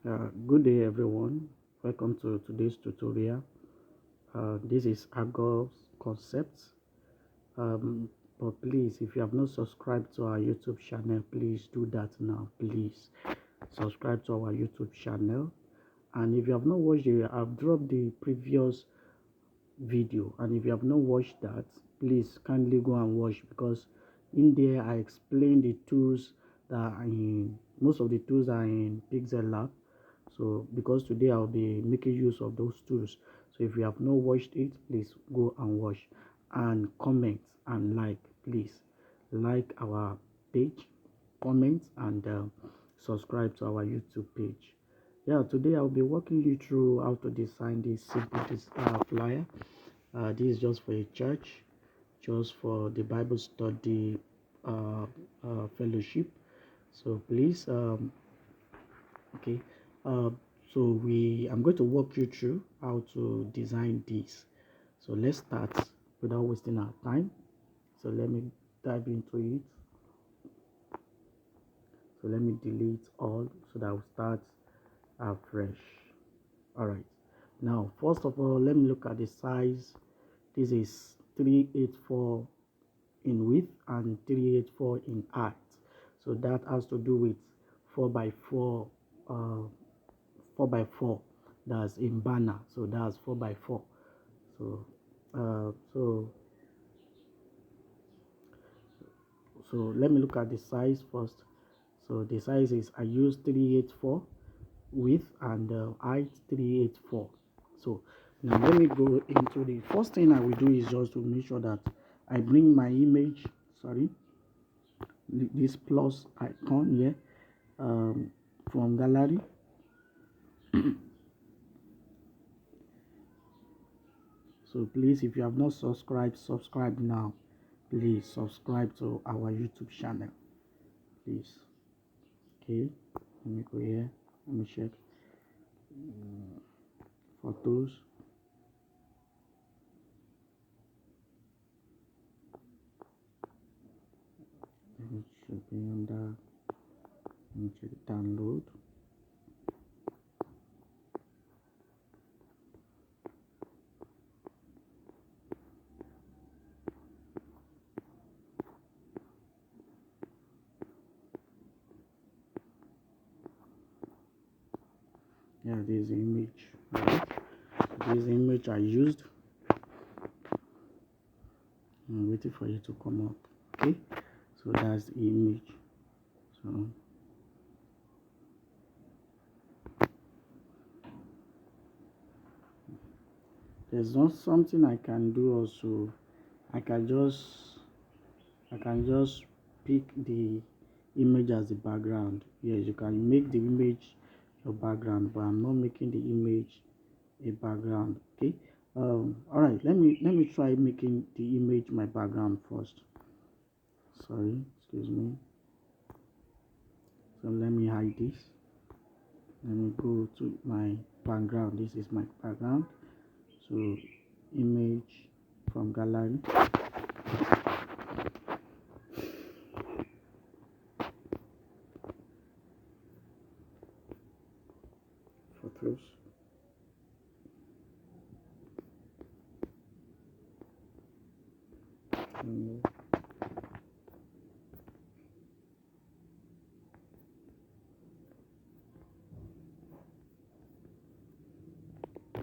Good day everyone, welcome to today's tutorial. This is Agos Concepts. um, but please, if you have not subscribed to our YouTube channel, please do that now. Please subscribe to our YouTube channel, and if you have not watched it, I've dropped the previous video, and if you have not watched that, please kindly go and watch, because in there I explain the tools that are in most of the tools are in Pixellab. So because today I'll be making use of those tools, so if you have not watched it, please go and watch, and comment and like. Please like our page, comment, and subscribe to our YouTube page. Yeah, today I'll be walking you through how to design this simple flyer. This is just for a church, just for the Bible study fellowship. So please, okay, uh, I'm going to walk you through how to design this. So let's start without wasting our time. So let me dive into it. So let me delete all so that I'll start afresh. All right. Now, first of all, let me look at the size. This is 384 in width and 384 in height. So that has to do with 4 by 4, 4 by 4. That's in banner. So that's 4 by 4. So, uh, so, so let me look at the size first. So the size is, I use 384 width and height 384. So now let me go into the first thing I will do is just to make sure that I bring my image, this plus icon here, from gallery. So please, if you have not subscribed, subscribe now. Please subscribe to our YouTube channel, please. Okay, let me go here, let me check photos. It should be under, let me check download. Yeah, this is the image. Right? This image I used. I'm waiting for you to come up. Okay, so that's the image. So there's not something I can do also. I can just pick the image as the background. Yes, you can make the image your background, but I'm not making the image a background. Okay. All right, let me try making the image my background first. Sorry, excuse me. So let me hide this. Let me go to my background. This is my background. So image from gallery. Photos.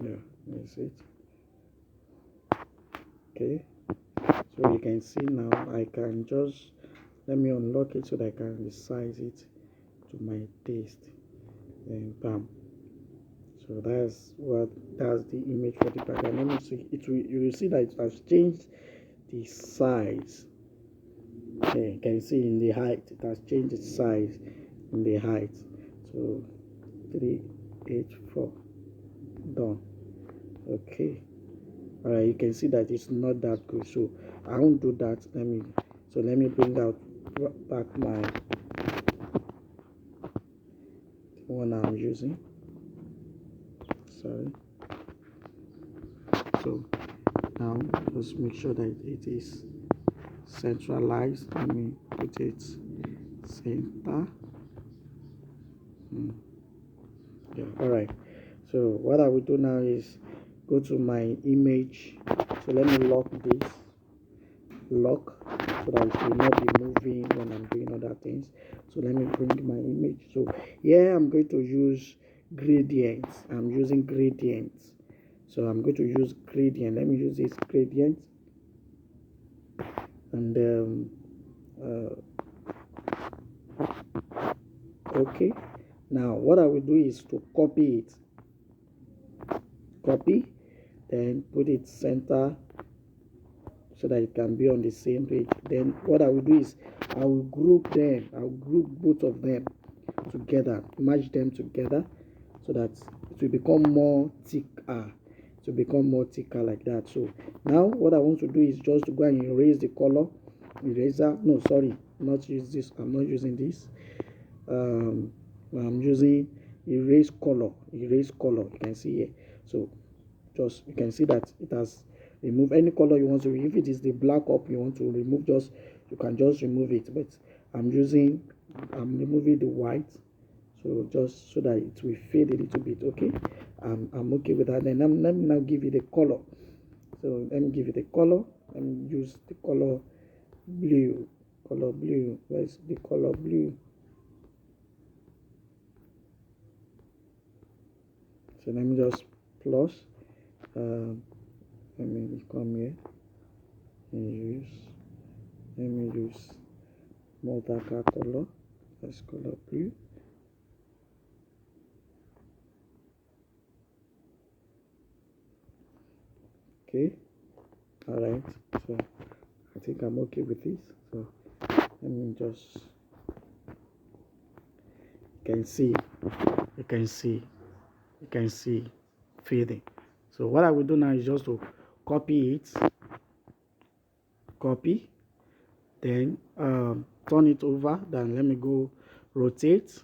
Yeah, that's it. Okay, so you can see now I can just, let me unlock it so that I can resize it to my taste, and bam. So that's the image for the background. Let me see it. You will see that it has changed the size. Okay, you can see in the height it has changed its size in the height. So 384 done. Okay, all right, you can see that it's not that good, so I won't do that. Let me bring out back my one I'm using. Sorry. So now just make sure that it is centralized. Let me put it center. All right, so what I will do now is go to my image. So let me lock this, lock, so that it will not be moving when I'm doing other things. So let me bring my image. So here I'm going to use gradients. I'm using gradients. So I'm going to use gradient. Let me use this gradient. And okay, now what I will do is to copy it, copy, then put it center so that it can be on the same page. Then what I will do is I will group them, I'll group both of them together, merge them together so that it will become more thicker, to become more thicker like that. So now what I want to do is just to go and erase the color eraser. No, sorry, not use this. I'm not using this. I'm using erase color. Erase color, you can see here. So just, you can see that it has removed any color you want to remove. If it is the black up you want to remove, just, you can just remove it. But I'm removing the white, so just so that it will fade a little bit. Okay, I'm okay with that. Then let me now give it a color. So let me give it a color. Let me use the color blue. Color blue. Where's the color blue? So let me just plus. Let me come here and let me use more darker color. That's color blue. Okay, all right, so I think I'm okay with this. So let me just, you can see fading. So what I will do now is just to copy it, copy, then turn it over. Then let me go rotate.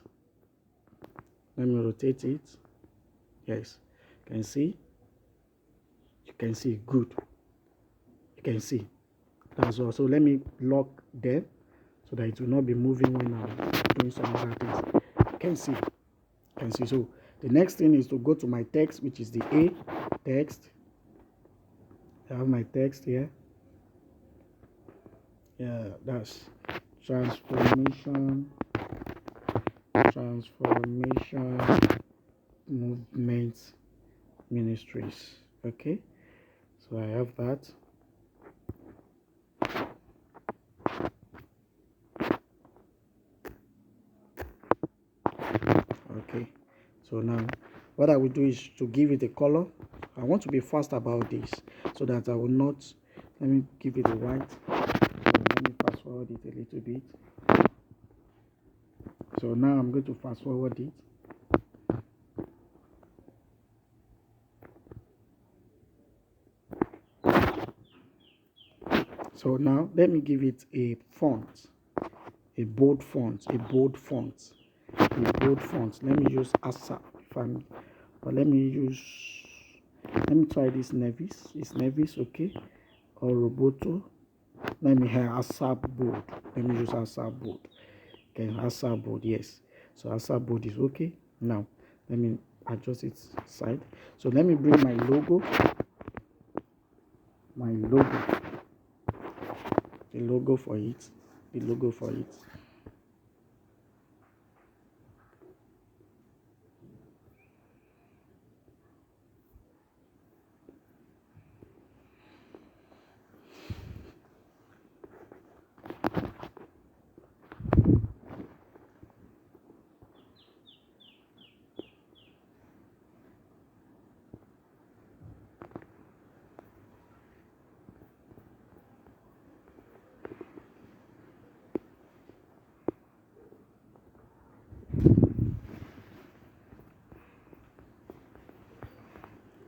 Let me rotate it. Yes, you can see good. You can see that's all. So let me lock them so that it will not be moving when I'm doing some other things. You can see, So the next thing is to go to my text, which is the A text. I have my text here. Yeah, that's transformation movement ministries. Okay, so I have that. Okay, so now what I will do is to give it a color. I want to be fast about this so that I will not, let me give it a white. So let me fast forward it a little bit. So now I'm going to fast forward it. So now let me give it a font, a bold font. Let me use ASAP. Let me try this Nevis. Is Nevis okay? Or Roboto? Let me have ASAP bold. Let me use ASAP bold. Okay, ASAP bold, yes. So ASAP bold is okay. Now let me adjust its side. So let me bring my logo. The logo for it.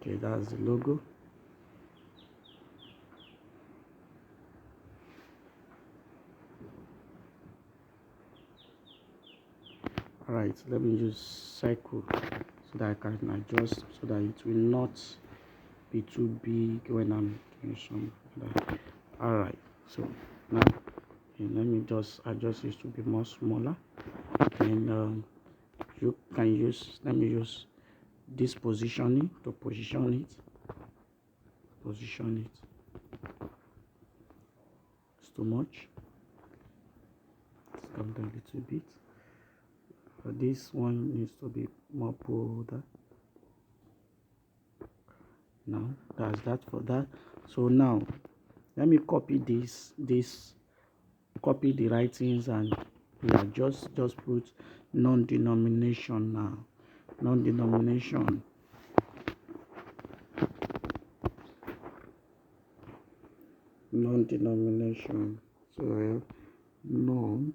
Okay, that's the logo. All right, let me use circle so that I can adjust so that it will not be too big when I'm doing something. All right, so now let me just adjust it to be more smaller. And you can use, let me use this positioning to position it. It's too much. Let's come down a little bit. This one needs to be more bolder. Now that's that for that. So now let me copy this copy the writings, and yeah, just put non-denomination now. Non-denomination. So I have non,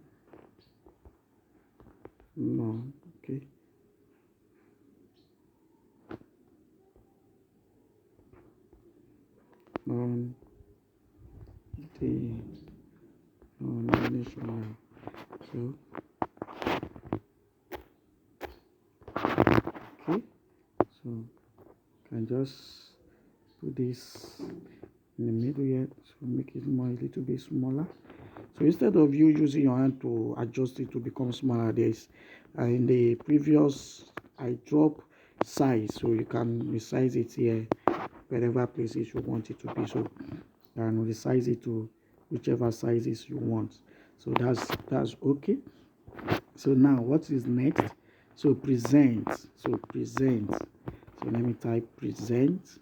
okay. Non-denomination. So okay, so can just put this in the middle here to make it more a little bit smaller. So instead of you using your hand to adjust it to become smaller, there's in the previous I drop size, so you can resize it here wherever places you want it to be. So you can resize it to whichever sizes you want. So that's okay. So now what is next? So present. So let me type present.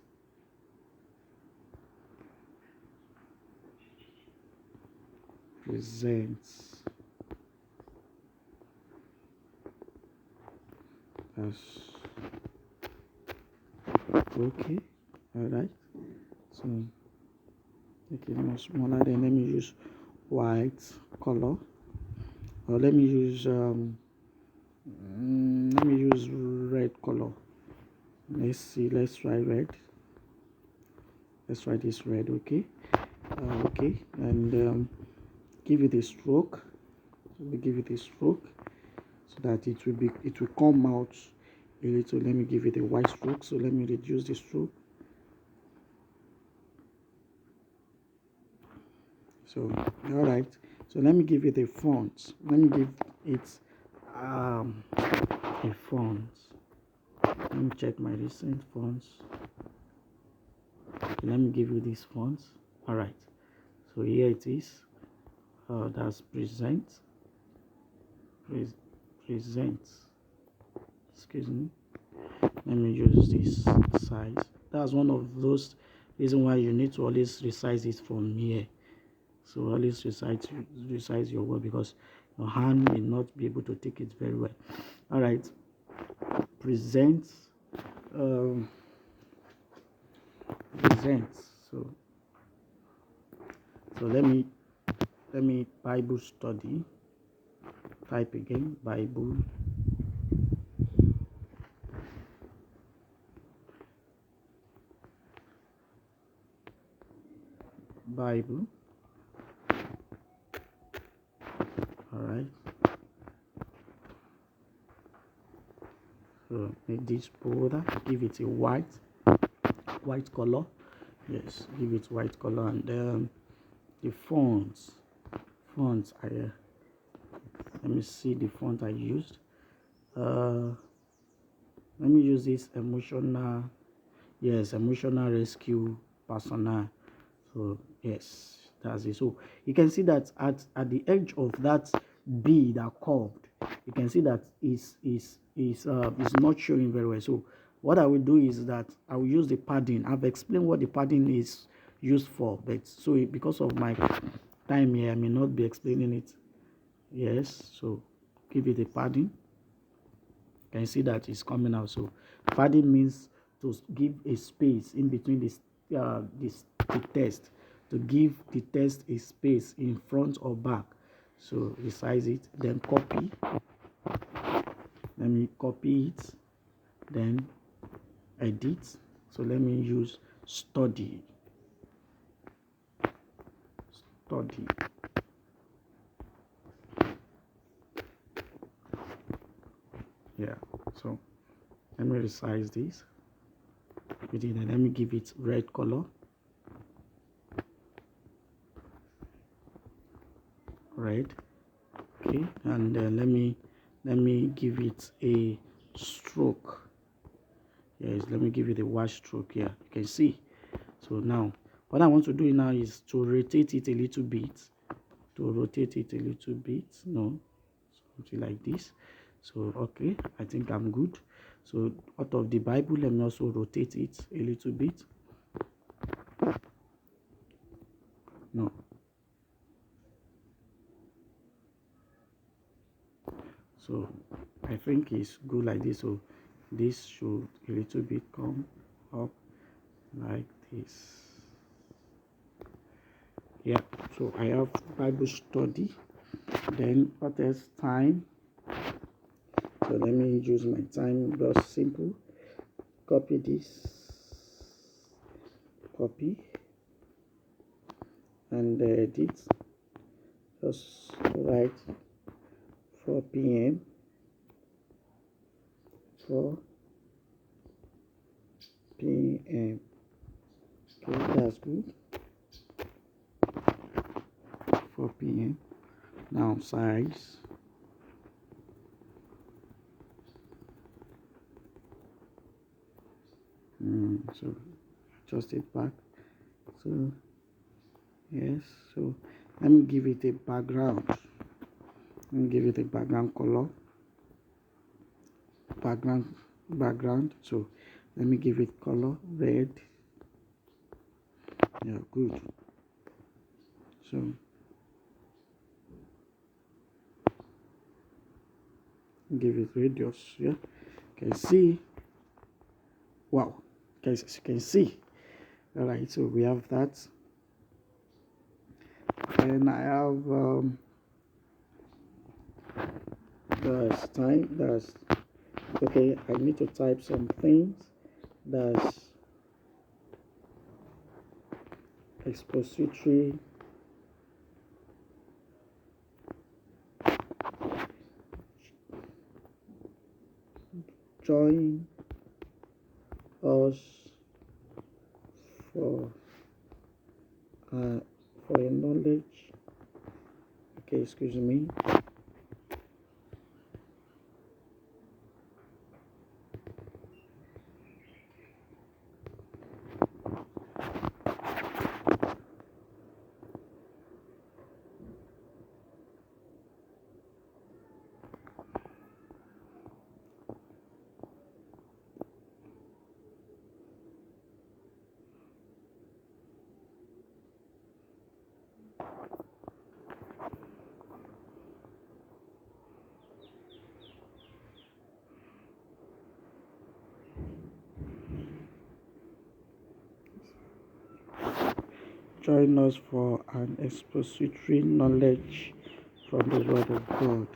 That's okay. All right. So make it more smaller. Then let me use white color, or let me use red color. Let's see. Let's try red. Let's try this red. Okay. Okay. And give it a stroke. We give it a stroke so that it will come out a little. Let me give it a white stroke. So let me reduce the stroke. So all right. So let me give it a font. Let me give it a font. Let me check my recent fonts. Let me give you these fonts. All right. So here it is. That's present. Present. Excuse me. Let me use this size. That's one of those reasons why you need to always resize it from here. So always resize your work, because your hand may not be able to take it very well. All right. Present. So let me Bible study. Type again, Bible. All right. So make this border, give it a white color. Yes, give it white color. And the fonts I let me see the font I used. Let me use this emotional rescue personnel. So yes, that's it. So you can see that at the edge of that B that curved, you can see that is not showing very well. So what I will do is that I will use the padding. I've explained what the padding is used for, but so because of my time here, I may not be explaining it. Yes, so give it a padding. You can see that it's coming out. So padding means to give a space in between the text, to give the text a space in front or back. So resize it, then copy. Let me copy it, then edit. So let me use study. Yeah, so let me resize this. And let me give it red color. Red. Okay, and let me give it a stroke. Yes, let me give you the wide stroke here. You can see. So now what I want to do now is to rotate it a little bit. No, something like this. So okay, I think I'm good. So out of the Bible, let me also rotate it a little bit. No. So I think it's good like this. So this should a little bit come up like this. Yeah, so I have Bible study. Then what else? Time. So let me use my time, just simple. Copy this, copy, and edit. Just write 4 p.m. 4 p.m. Okay, that's good. 4 p.m. Now size. So adjust it back. So yes, so let me give it a background. Let me give it a background color. Background. So let me give it color red. Yeah, good. So give it radius. Yeah, you can see. Wow, guys, as you can see. All right, so we have that. And I have that's time. That's okay. I need to type some things. That's expository. Join us for a knowledge. Okay, excuse me. Join us for an expository knowledge from the Word of God.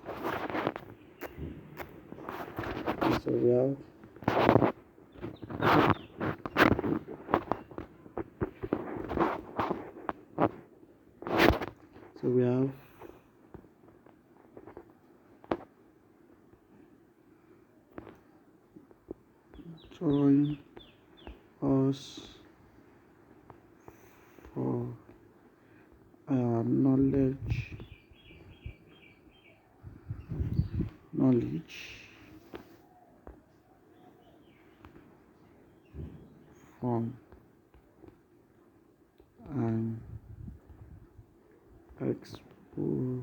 And so we have join us for knowledge from an expository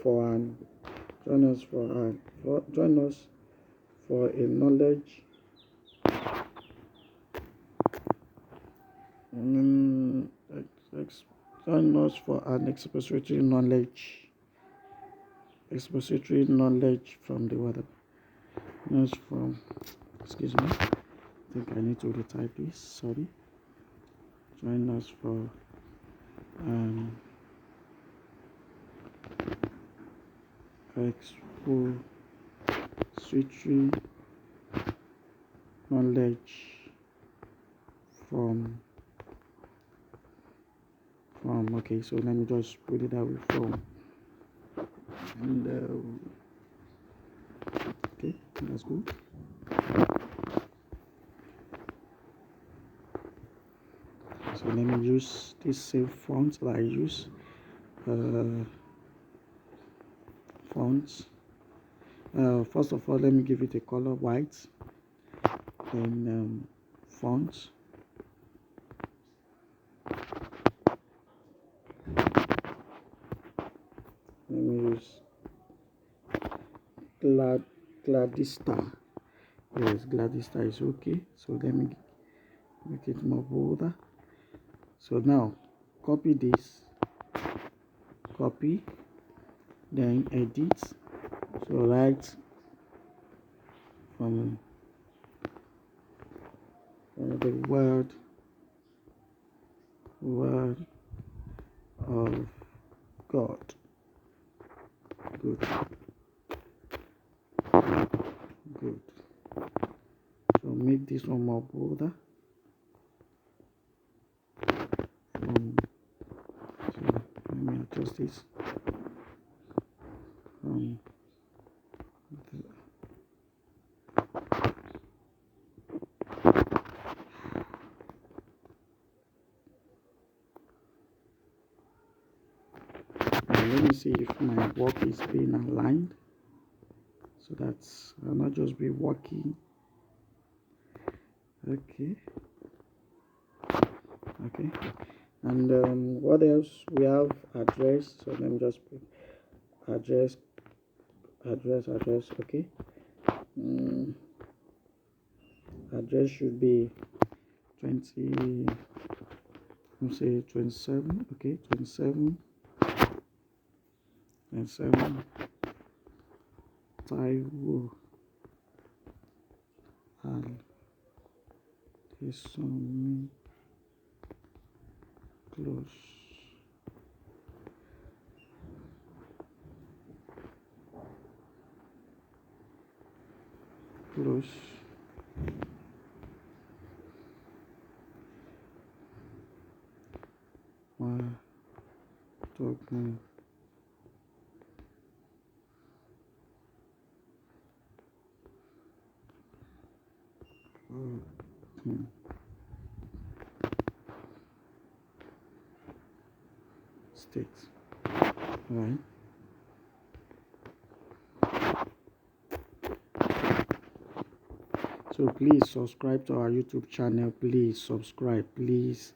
join us for a knowledge join us for an expository knowledge from the Word of God. Excuse me, I think I need to retype this, sorry. Join us for expository knowledge from okay, so let me just put it that way, from, and okay, that's good. So let me use this same font that I use. fonts. First of all, let me give it a color white. Then fonts. Let me use Gladista. Yes, Gladista is okay. So let me make it more bolder. So now copy this, copy, then edit. So write from the word of God. Good. So make this one more bolder. So let me adjust this. Let me see if my work is being aligned, so that I'll not just be working. Okay, and what else? We have address. So let me just put address. Okay, address should be 20. Let's say 27. Okay, 27. And 7. Taiwo and this one close. One document. States. Right. So please subscribe to our YouTube channel. Please subscribe. Please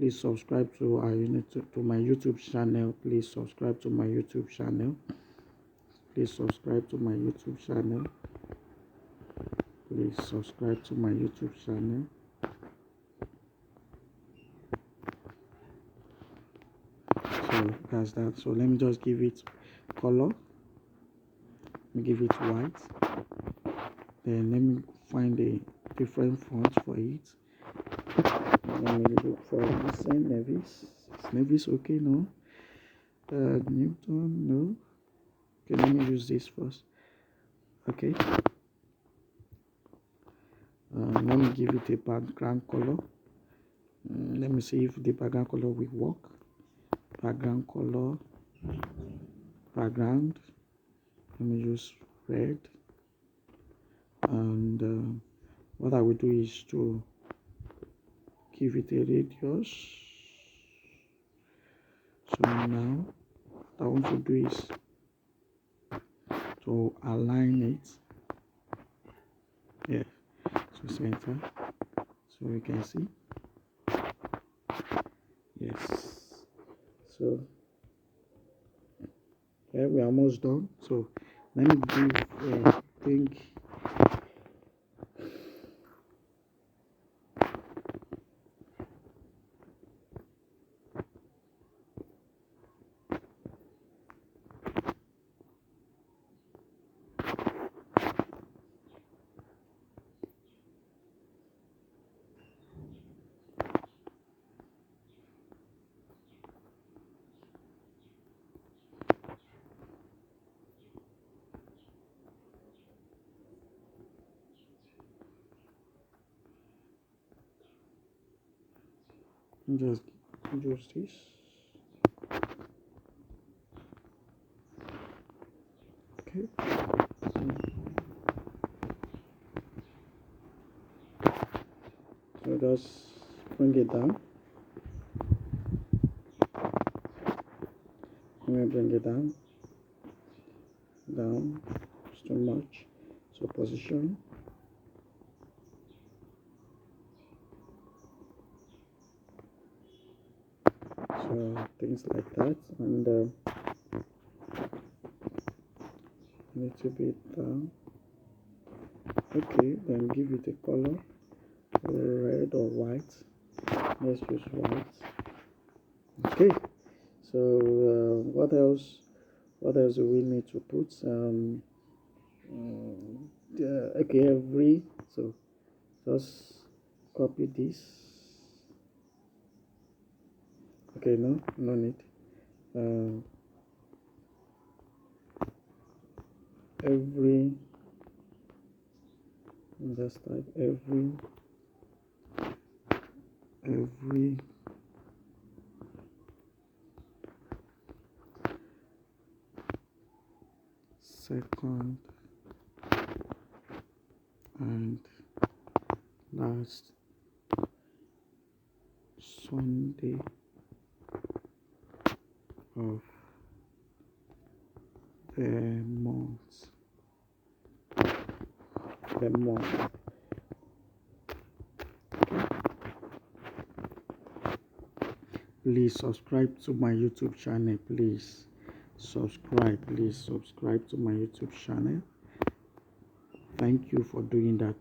subscribe to our to my YouTube channel. Please subscribe to my YouTube channel. Please subscribe to my YouTube channel. Please subscribe to my YouTube channel. So that's that. So let me just give it color. Let me give it white. Then let me find a different font for it. Let me look for St. Nevis. Is Nevis okay? No. Newton, no. Okay, let me use this first. Okay. Let me give it a background color. Let me see if the background color will work. Background color. Background. Let me use red. And what I will do is to give it a radius. So now what I want to do is to align it. Yeah, so center, so we can see. Yes, so yeah, we're almost done. So let me bring just use this. Okay. So just bring it down. Let me bring it down. down, it's too much. So position. So things like that, and a little bit down. Okay, then give it a color, red or white. Let's use white. Okay, so what else do we need to put? Okay, so just copy this. Okay, no need. Every just type every second and last Sunday of the month. Please subscribe to my YouTube channel. Please subscribe to my YouTube channel. Thank you for doing that.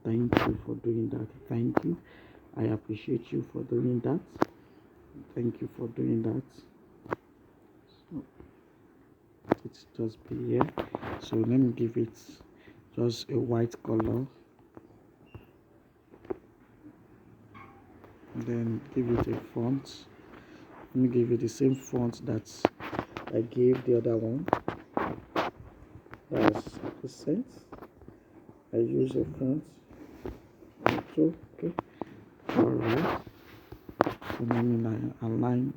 Thank you. I appreciate you for doing that. Thank you for doing that. So it's just be here. So let me give it just a white color. Then give it a font. Let me give you the same font that I gave the other one. That's the sense. I use a font. Okay. Alright. So let me align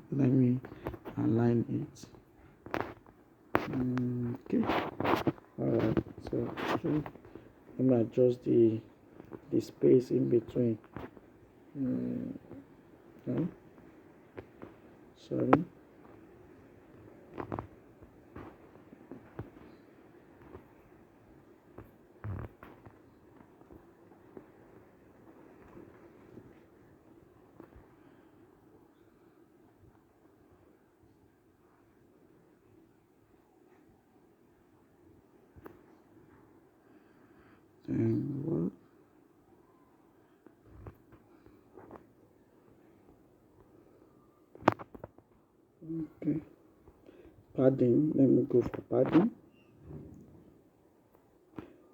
it. Okay. Alright. So let me adjust the space in between. No. Sorry. Then what? Okay. Padding. Let me go for padding.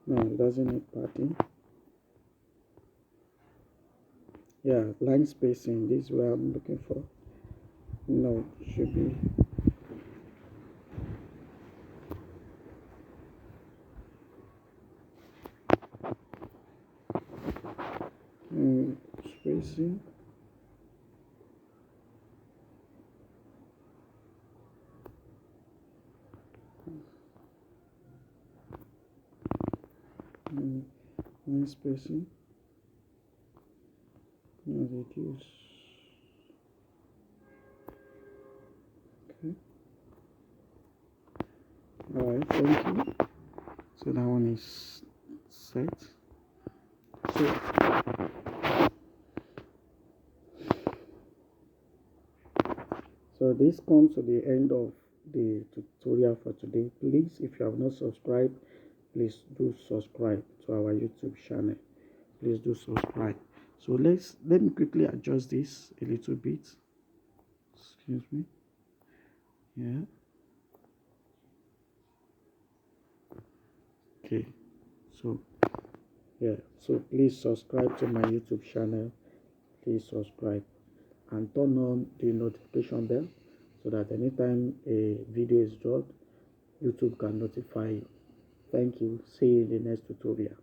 No, it doesn't need padding. Yeah, line spacing. This is what I'm looking for. No, should be. Spacing. Line spacing. No, reduce. Okay. Alright, thank you. So that one is set. So this comes to the end of the tutorial for today. Please, if you have not subscribed, please do subscribe to our YouTube channel. Please do subscribe. So let me quickly adjust this a little bit. Excuse me. Yeah. Okay. So yeah. So please subscribe to my YouTube channel. Please subscribe and turn on the notification bell so that anytime a video is dropped, YouTube can notify you. Thank you. See you in the next tutorial.